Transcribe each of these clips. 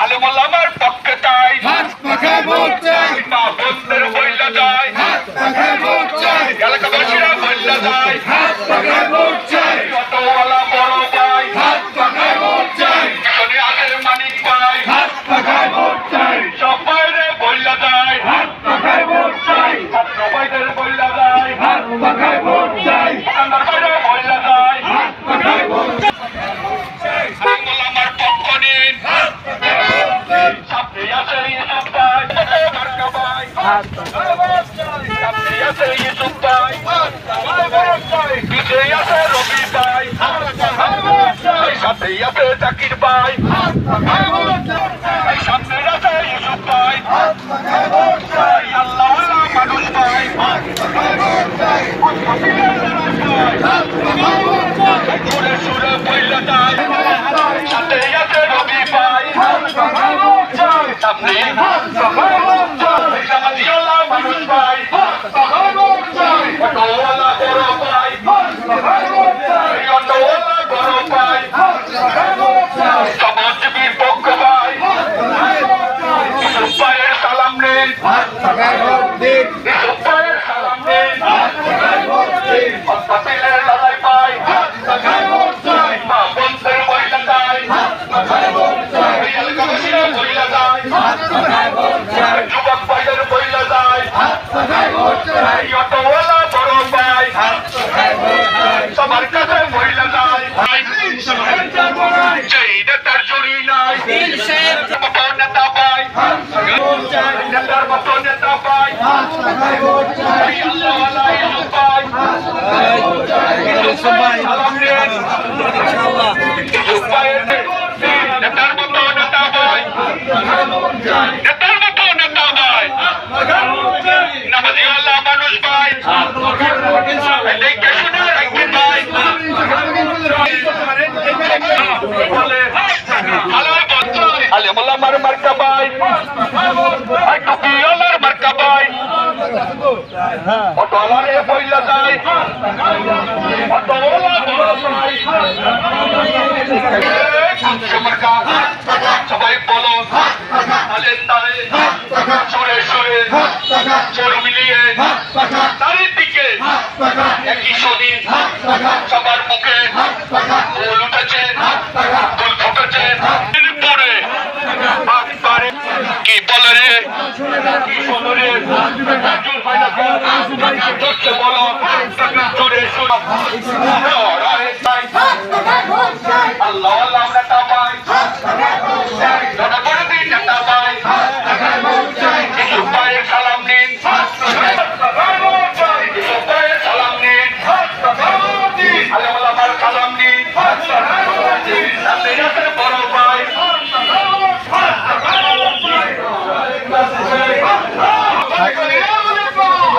আলেম ওলামার পক্ষে তাই মা বোনদের বইলা যায় এলাকাবাসীরা বইলা যায় অটোওয়ালা বড় ভাই পিছনে আগের মানিক ভাই সবাই রে বইলা যায় ছাত্র ভাইদের বইলা যায় আমার ভাইরা বইলা যায় আমার পক্ষ নিন সামনে আছে ইউসুফ ভাই মার্কা ভাই সামনে আছে ইউসুফ ভাই পিছে আছে রবি ভাই সাথে আছে জাকির ভাই সামনে আছে ইউসুফ ভাই আল্লাহ মানুষ ভাই সুরে সুরে বইলা যায় সাথে আছে রবি ভাই সামনে সমাজিওয়ালা মানুষ ভাই অটোওয়ালা বড় ভাই অটোওয়ালা বড় ভাই সমাজজীবীর পক্ষ ভাই ইউসুফ ভাইয়ের সালাম নেন ইউসুফ ভাইয়ের সালাম নেন বাতিলের লড়াই ভাই মা বন্ধের বইলা যায় এলাকাবাসীরা বইলা যায় যুবক ভাইদের বইলা যায় অটোওয়ালা বড় ভাই সবার কাছে বইলা যায় যেই নেতার জড়ি নাই মতো নেতা পাই নেতার মতো নেতা পাই আল্লাহওয়ালা ইউসুফ ভাই সালাম নেন ইউসুফ ভাইয়ের নেতার মতো নেতা ভাই নেতার মতো নেতা ভাই নামাজিওয়ালা মানুষ ভাই দেখে শুনে রাখবেন ভাই আলেম ওলামার মার্কা ভাই টুপিওয়ালার মার্কা ভাই অটোওয়ালারে বইলা যায় অটোওয়ালা বড় ভাই সবাই বলো তালে তালে সুরে সুরে চোর মিলিয়ে চারিদিকে একই শনি সবার মুখে ফুল উঠেছে ফুল ফুটেছে পরে কি বলে রে কি শোনো রে বলো জোরে আল্লাহ আল্লাহ নেতা ভাই জনগণ দিন নেতা ভাই ইউসুফ ভাইয়ের সালাম নিন ইউসুফ ভাইয়ের সালাম নিন আলেম ওলামার সালাম নিন সামনে আছে বড় ভাই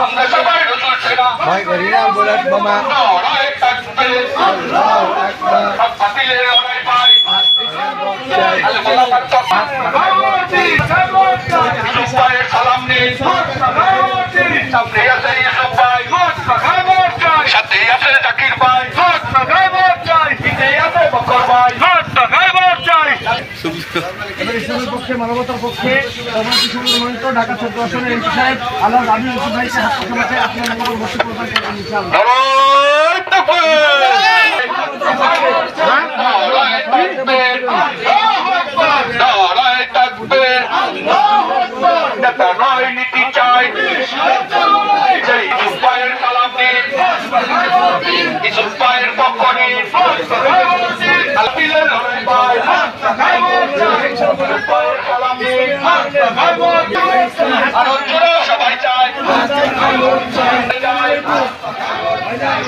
আমরা সবাই রসুল সেনা ভাই করিনা বলেন মামা আল্লাহু আকবার বাতিলের লড়াই ভাই আলেম ওলামার ইউসুফ ভাইয়ের সালাম নিন সামনে আছে ইউসুফ ভাই সাথে আছে জাকির ভাই পিছে আছে বকর ভাই ইসলামের পক্ষে মানবতার পক্ষে মন্ত্র ঢাকা 14 আসনের এমপি সাহেব আল্লাহ রাবি ইউসুফ ভাইকে হাত পাশে আপনার মঙ্গল বসে প্রদান করবেন ইনশাআল্লাহ। নীতি চাই ইউসুফ ভাইয়ের সালাম নিন ইউসুফ ভাইয়ের পক্ষ নিন আলপিলের লড়াই ভাই সালাম নিন আনন্দরা সবাই চায়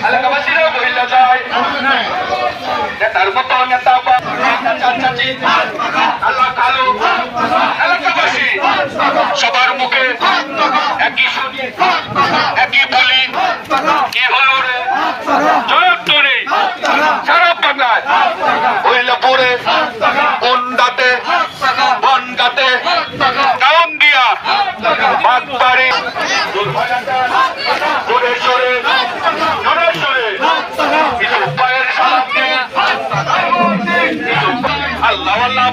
এলাকাবাসীরা বইলা যায় নেতার মতো নেতা চাচি আল্লাহ কালো এলাকাবাসী সবার মুখে একই শুনি একই বলি কি হলো রে জয়ক তোরে সারা বাংলায় হইলাপুরে বনগাতে টাউন দিয়া বাগবাড়ি সুরেশ্বরে ইউসুফ ভাইয়ের সালাম দিন আল্লাহ আল্লাহ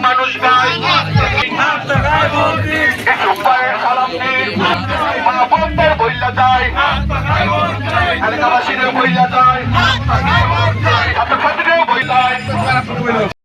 বইলা যায় ছাত্রছাত্রীরাও বইলায়